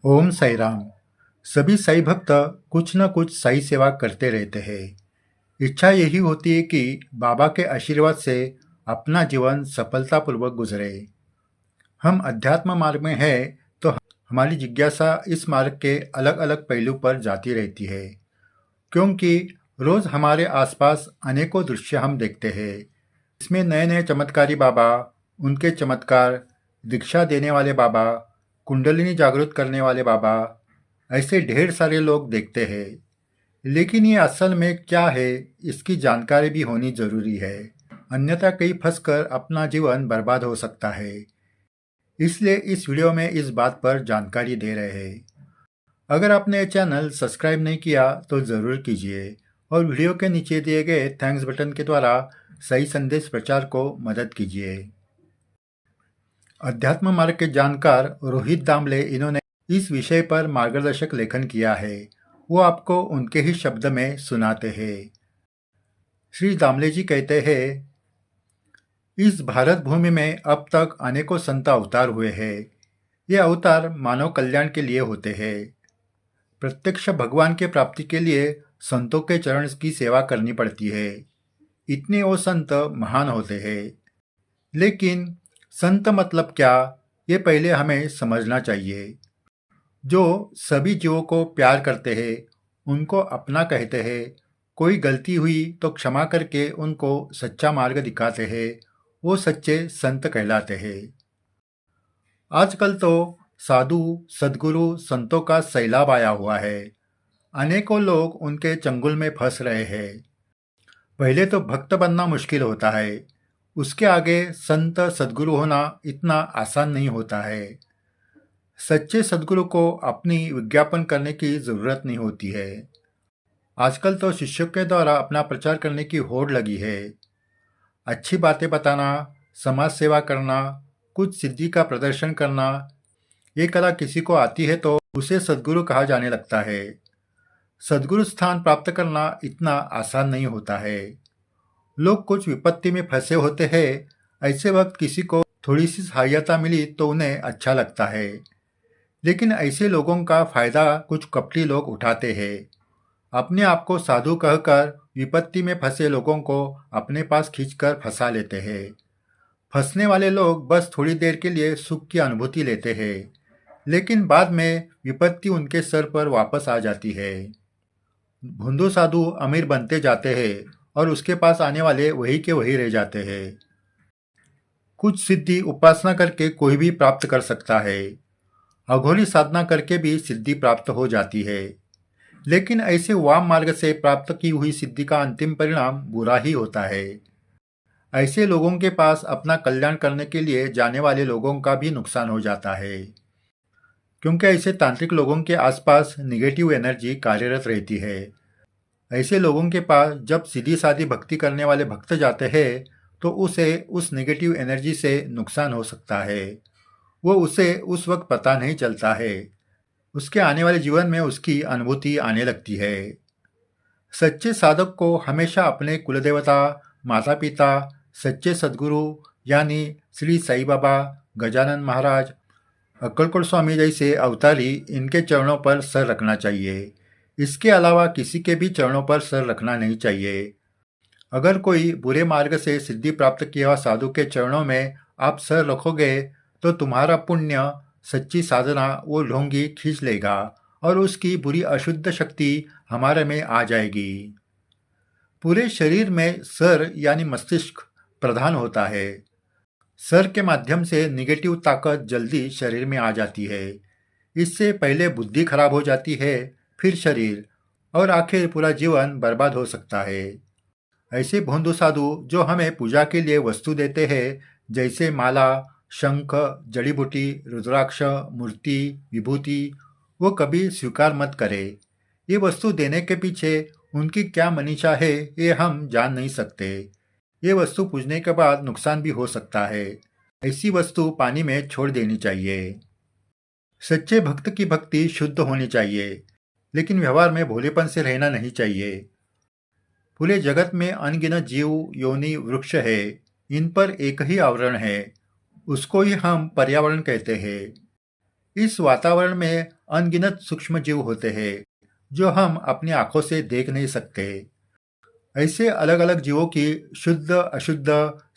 ओम साई राम। सभी साई भक्त कुछ न कुछ साई सेवा करते रहते हैं। इच्छा यही होती है कि बाबा के आशीर्वाद से अपना जीवन सफलतापूर्वक गुजरे। हम अध्यात्म मार्ग में हैं तो हमारी जिज्ञासा इस मार्ग के अलग अलग पहलू पर जाती रहती है, क्योंकि रोज हमारे आसपास अनेकों दृश्य हम देखते हैं। इसमें नए नए चमत्कारी बाबा, उनके चमत्कार, दीक्षा देने वाले बाबा, कुंडलिनी जागृत करने वाले बाबा, ऐसे ढेर सारे लोग देखते हैं। लेकिन ये असल में क्या है, इसकी जानकारी भी होनी जरूरी है, अन्यथा कहीं फंसकर अपना जीवन बर्बाद हो सकता है। इसलिए इस वीडियो में इस बात पर जानकारी दे रहे हैं। अगर आपने ये चैनल सब्सक्राइब नहीं किया तो ज़रूर कीजिए और वीडियो के नीचे दिए गए थैंक्स बटन के द्वारा सही संदेश प्रचार को मदद कीजिए। अध्यात्म मार्ग के जानकार रोहित दामले इन्होंने इस विषय पर मार्गदर्शक लेखन किया है। वो आपको उनके ही शब्द में सुनाते हैं। श्री दामले जी कहते हैं, इस भारत भूमि में अब तक अनेकों संत अवतार हुए हैं। ये अवतार मानव कल्याण के लिए होते हैं। प्रत्यक्ष भगवान के प्राप्ति के लिए संतों के चरण की सेवा करनी पड़ती है। इतने वो संत महान होते हैं। लेकिन संत मतलब क्या, ये पहले हमें समझना चाहिए। जो सभी जीवों को प्यार करते हैं, उनको अपना कहते हैं, कोई गलती हुई तो क्षमा करके उनको सच्चा मार्ग दिखाते हैं, वो सच्चे संत कहलाते हैं। आजकल तो साधु, सद्गुरु, संतों का सैलाब आया हुआ है। अनेकों लोग उनके चंगुल में फंस रहे हैं। पहले तो भक्त बनना मुश्किल होता है, उसके आगे संत सद्गुरु होना इतना आसान नहीं होता है। सच्चे सद्गुरु को अपनी विज्ञापन करने की जरूरत नहीं होती है। आजकल तो शिष्यों के द्वारा अपना प्रचार करने की होड़ लगी है। अच्छी बातें बताना, समाज सेवा करना, कुछ सिद्धि का प्रदर्शन करना, ये कला किसी को आती है तो उसे सद्गुरु कहा जाने लगता है। सद्गुरु स्थान प्राप्त करना इतना आसान नहीं होता है। लोग कुछ विपत्ति में फंसे होते हैं, ऐसे वक्त किसी को थोड़ी सी सहायता मिली तो उन्हें अच्छा लगता है। लेकिन ऐसे लोगों का फायदा कुछ कपटी लोग उठाते हैं। अपने आप को साधु कहकर विपत्ति में फंसे लोगों को अपने पास खींचकर फंसा लेते हैं। फंसने वाले लोग बस थोड़ी देर के लिए सुख की अनुभूति लेते हैं, लेकिन बाद में विपत्ति उनके सर पर वापस आ जाती है। भोंदू साधु अमीर बनते जाते हैं और उसके पास आने वाले वही के वही रह जाते हैं। कुछ सिद्धि उपासना करके कोई भी प्राप्त कर सकता है। अघोरी साधना करके भी सिद्धि प्राप्त हो जाती है। लेकिन ऐसे वाम मार्ग से प्राप्त की हुई सिद्धि का अंतिम परिणाम बुरा ही होता है। ऐसे लोगों के पास अपना कल्याण करने के लिए जाने वाले लोगों का भी नुकसान हो जाता है, क्योंकि ऐसे तांत्रिक लोगों के आसपास निगेटिव एनर्जी कार्यरत रहती है। ऐसे लोगों के पास जब सीधी सादी भक्ति करने वाले भक्त जाते हैं तो उसे उस नेगेटिव एनर्जी से नुकसान हो सकता है। वो उसे उस वक्त पता नहीं चलता है, उसके आने वाले जीवन में उसकी अनुभूति आने लगती है। सच्चे साधक को हमेशा अपने कुलदेवता, माता पिता, सच्चे सद्गुरु यानी श्री साई बाबा, गजानन महाराज, अक्कलकोट स्वामी जैसे अवतारी, इनके चरणों पर सर रखना चाहिए। इसके अलावा किसी के भी चरणों पर सर रखना नहीं चाहिए। अगर कोई बुरे मार्ग से सिद्धि प्राप्त किया हुआ साधु के चरणों में आप सर रखोगे तो तुम्हारा पुण्य, सच्ची साधना वो ढोंगी खींच लेगा और उसकी बुरी अशुद्ध शक्ति हमारे में आ जाएगी। पूरे शरीर में सर यानी मस्तिष्क प्रधान होता है। सर के माध्यम से निगेटिव ताकत जल्दी शरीर में आ जाती है। इससे पहले बुद्धि खराब हो जाती है, फिर शरीर, और आखिर पूरा जीवन बर्बाद हो सकता है। ऐसे भोंदू साधु जो हमें पूजा के लिए वस्तु देते हैं, जैसे माला, शंख, जड़ी बूटी, रुद्राक्ष, मूर्ति, विभूति, वो कभी स्वीकार मत करें। ये वस्तु देने के पीछे उनकी क्या मनीषा है, ये हम जान नहीं सकते। ये वस्तु पूजने के बाद नुकसान भी हो सकता है। ऐसी वस्तु पानी में छोड़ देनी चाहिए। सच्चे भक्त की भक्ति शुद्ध होनी चाहिए, लेकिन व्यवहार में भोलेपन से रहना नहीं चाहिए। पूरे जगत में अनगिनत जीव, योनि, वृक्ष है। इन पर एक ही आवरण है, उसको ही हम पर्यावरण कहते हैं। इस वातावरण में अनगिनत सूक्ष्म जीव होते हैं जो हम अपनी आंखों से देख नहीं सकते। ऐसे अलग अलग जीवों की शुद्ध अशुद्ध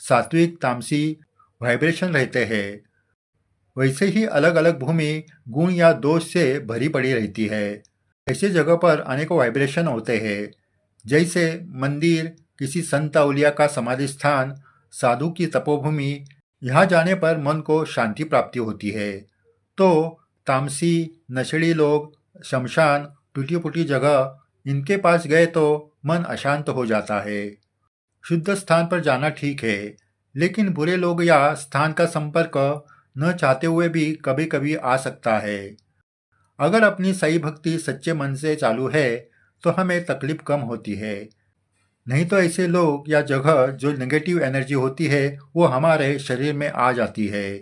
सात्विक तामसी वाइब्रेशन रहते हैं। वैसे ही अलग अलग भूमि गुण या दोष से भरी पड़ी रहती है। ऐसे जगह पर अनेकों वाइब्रेशन होते हैं, जैसे मंदिर, किसी संत अउलिया का समाधि स्थान, साधु की तपोभूमि। यहाँ जाने पर मन को शांति प्राप्ति होती है। तो तामसी नशेड़ी लोग, शमशान, टूटी फूटी जगह, इनके पास गए तो मन अशांत हो जाता है। शुद्ध स्थान पर जाना ठीक है, लेकिन बुरे लोग या स्थान का संपर्क न चाहते हुए भी कभी कभी आ सकता है। अगर अपनी सही भक्ति सच्चे मन से चालू है तो हमें तकलीफ कम होती है। नहीं तो ऐसे लोग या जगह जो नेगेटिव एनर्जी होती है वो हमारे शरीर में आ जाती है।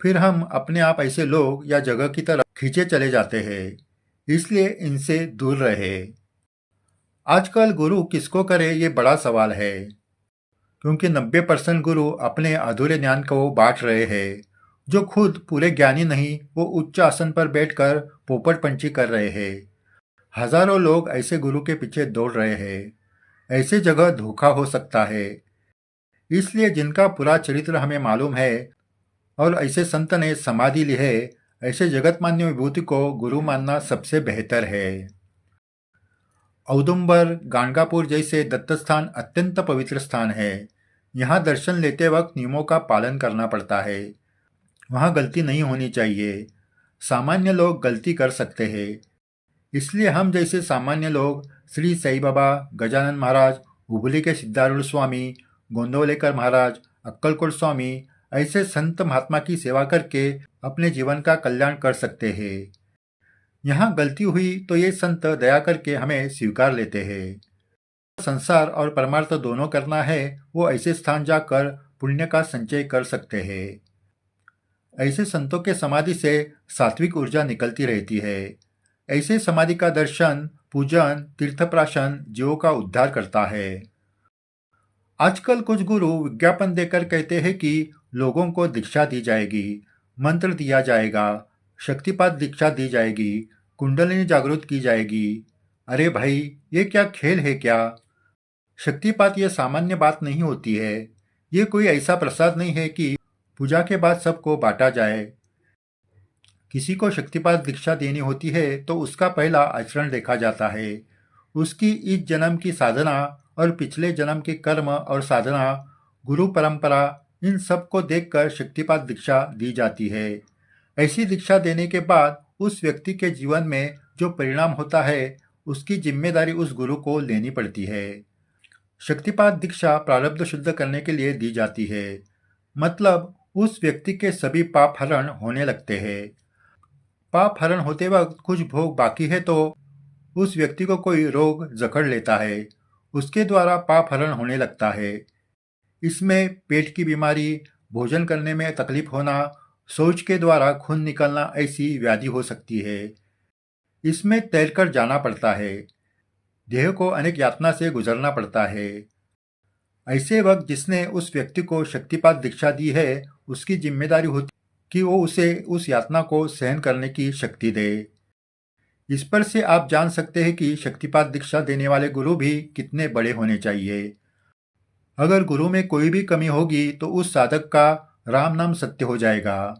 फिर हम अपने आप ऐसे लोग या जगह की तरफ खींचे चले जाते हैं। इसलिए इनसे दूर रहे। आजकल गुरु किसको करे ये बड़ा सवाल है, क्योंकि 90% गुरु अपने अधूरे ज्ञान को बांट रहे हैं। जो खुद पूरे ज्ञानी नहीं, वो उच्च आसन पर बैठकर पोपट पंची कर रहे हैं। हजारों लोग ऐसे गुरु के पीछे दौड़ रहे हैं। ऐसे जगह धोखा हो सकता है। इसलिए जिनका पूरा चरित्र हमें मालूम है और ऐसे संत ने समाधि ली है, ऐसे जगतमान्य विभूति को गुरु मानना सबसे बेहतर है। औदुंबर, गाणगापुर जैसे दत्तस्थान अत्यंत पवित्र स्थान है। यहाँ दर्शन लेते वक्त नियमों का पालन करना पड़ता है। वहाँ गलती नहीं होनी चाहिए। सामान्य लोग गलती कर सकते हैं। इसलिए हम जैसे सामान्य लोग श्री साई बाबा, गजानन महाराज, हुबली के सिद्धारूढ़ स्वामी, गोंदवलेकर महाराज, अक्कलकोट स्वामी, ऐसे संत महात्मा की सेवा करके अपने जीवन का कल्याण कर सकते हैं। यहाँ गलती हुई तो ये संत दया करके हमें स्वीकार लेते हैं। संसार और परमार्थ दोनों करना है, वो ऐसे स्थान जाकर पुण्य का संचय कर सकते हैं। ऐसे संतों के समाधि से सात्विक ऊर्जा निकलती रहती है। ऐसे समाधि का दर्शन, पूजन, तीर्थप्राशन जीवों का उद्धार करता है। आजकल कुछ गुरु विज्ञापन देकर कहते हैं कि लोगों को दीक्षा दी जाएगी, मंत्र दिया जाएगा, शक्तिपात दीक्षा दी जाएगी, कुंडलिनी जागृत की जाएगी। अरे भाई, ये क्या खेल है क्या? शक्तिपात ये सामान्य बात नहीं होती है। ये कोई ऐसा प्रसाद नहीं है कि पूजा के बाद सबको बांटा जाए। किसी को शक्तिपात दीक्षा देनी होती है तो उसका पहला आचरण देखा जाता है। उसकी इस जन्म की साधना और पिछले जन्म के कर्म और साधना, गुरु परंपरा, इन सब को देखकर शक्तिपात दीक्षा दी जाती है। ऐसी दीक्षा देने के बाद उस व्यक्ति के जीवन में जो परिणाम होता है, उसकी जिम्मेदारी उस गुरु को लेनी पड़ती है। शक्तिपात दीक्षा प्रारब्ध शुद्ध करने के लिए दी जाती है। मतलब उस व्यक्ति के सभी पाप हरण होने लगते हैं। पाप हरण होते वक्त कुछ भोग बाकी है तो उस व्यक्ति को कोई रोग जकड़ लेता है। उसके द्वारा पाप हरण होने लगता है। इसमें पेट की बीमारी, भोजन करने में तकलीफ होना, शौच के द्वारा खून निकलना ऐसी व्याधि हो सकती है। इसमें तैरकर जाना पड़ता है। देह को अनेक यातना से गुजरना पड़ता है। ऐसे वक्त जिसने उस व्यक्ति को शक्तिपात दीक्षा दी है, उसकी जिम्मेदारी होती कि वो उसे उस यातना को सहन करने की शक्ति दे। इस पर से आप जान सकते हैं कि शक्तिपात दीक्षा देने वाले गुरु भी कितने बड़े होने चाहिए। अगर गुरु में कोई भी कमी होगी तो उस साधक का राम नाम सत्य हो जाएगा।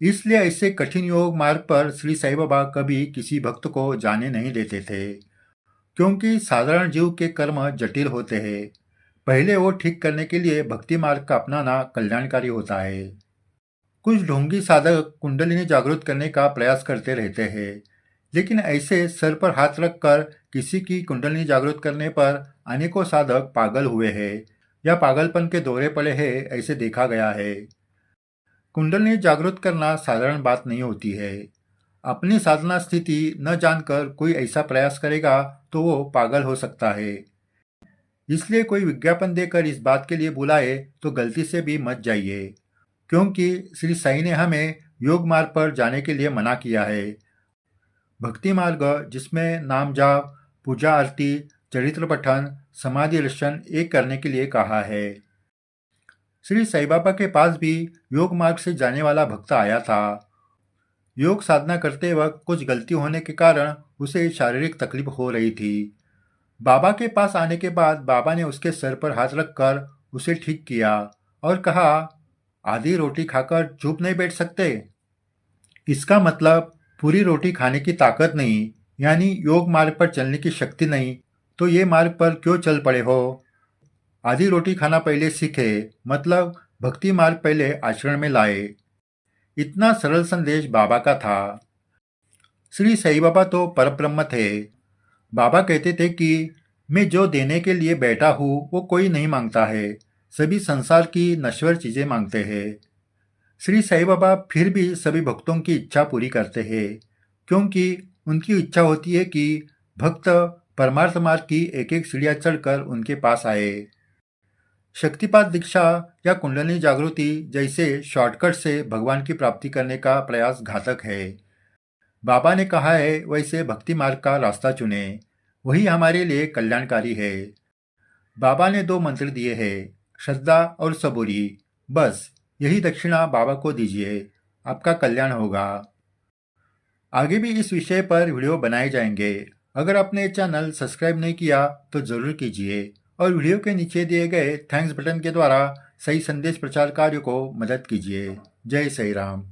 इसलिए ऐसे कठिन योग मार्ग पर श्री साईं बाबा कभी किसी भक्त को जाने नहीं देते थे, क्योंकि साधारण जीव के कर्म जटिल होते हैं। पहले वो ठीक करने के लिए भक्ति मार्ग का अपनाना कल्याणकारी होता है। कुछ ढोंगी साधक कुंडलिनी जागृत करने का प्रयास करते रहते हैं, लेकिन ऐसे सर पर हाथ रखकर किसी की कुंडलिनी जागृत करने पर अनेकों साधक पागल हुए हैं या पागलपन के दौरे पड़े हैं, ऐसे देखा गया है। कुंडलिनी जागृत करना साधारण बात नहीं होती है। अपनी साधना स्थिति न जानकर कोई ऐसा प्रयास करेगा तो वो पागल हो सकता है। इसलिए कोई विज्ञापन देकर इस बात के लिए बुलाए तो गलती से भी मत जाइए, क्योंकि श्री साईं ने हमें योग मार्ग पर जाने के लिए मना किया है। भक्ति मार्ग जिसमें नाम जाप, पूजा आरती, चरित्र पठन, समाधि दर्शन एक करने के लिए कहा है। श्री साईं बाबा के पास भी योग मार्ग से जाने वाला भक्त आया था। योग साधना करते वक्त कुछ गलती होने के कारण उसे शारीरिक तकलीफ हो रही थी। बाबा के पास आने के बाद बाबा ने उसके सर पर हाथ रखकर उसे ठीक किया और कहा, आधी रोटी खाकर चुप नहीं बैठ सकते। इसका मतलब पूरी रोटी खाने की ताकत नहीं, यानी योग मार्ग पर चलने की शक्ति नहीं, तो ये मार्ग पर क्यों चल पड़े हो। आधी रोटी खाना पहले सीखे, मतलब भक्ति मार्ग पहले आचरण में लाए। इतना सरल संदेश बाबा का था। श्री साईं बाबा तो परब्रह्म थे। बाबा कहते थे कि मैं जो देने के लिए बैठा हूँ वो कोई नहीं मांगता है, सभी संसार की नश्वर चीजें मांगते हैं। श्री साईं बाबा फिर भी सभी भक्तों की इच्छा पूरी करते हैं, क्योंकि उनकी इच्छा होती है कि भक्त परमार्थ मार्ग की एक एक सीढ़ियाँ चढ़कर उनके पास आए। शक्तिपात दीक्षा या कुंडलिनी जागृति जैसे शॉर्टकट से भगवान की प्राप्ति करने का प्रयास घातक है। बाबा ने कहा है वैसे भक्ति मार्ग का रास्ता चुने, वही हमारे लिए कल्याणकारी है। बाबा ने 2 मंत्र दिए हैं, श्रद्धा और सबूरी। बस यही दक्षिणा बाबा को दीजिए, आपका कल्याण होगा। आगे भी इस विषय पर वीडियो बनाए जाएंगे। अगर आपने चैनल सब्सक्राइब नहीं किया तो जरूर कीजिए और वीडियो के नीचे दिए गए थैंक्स बटन के द्वारा सही संदेश प्रचार कार्य को मदद कीजिए। जय साईं राम।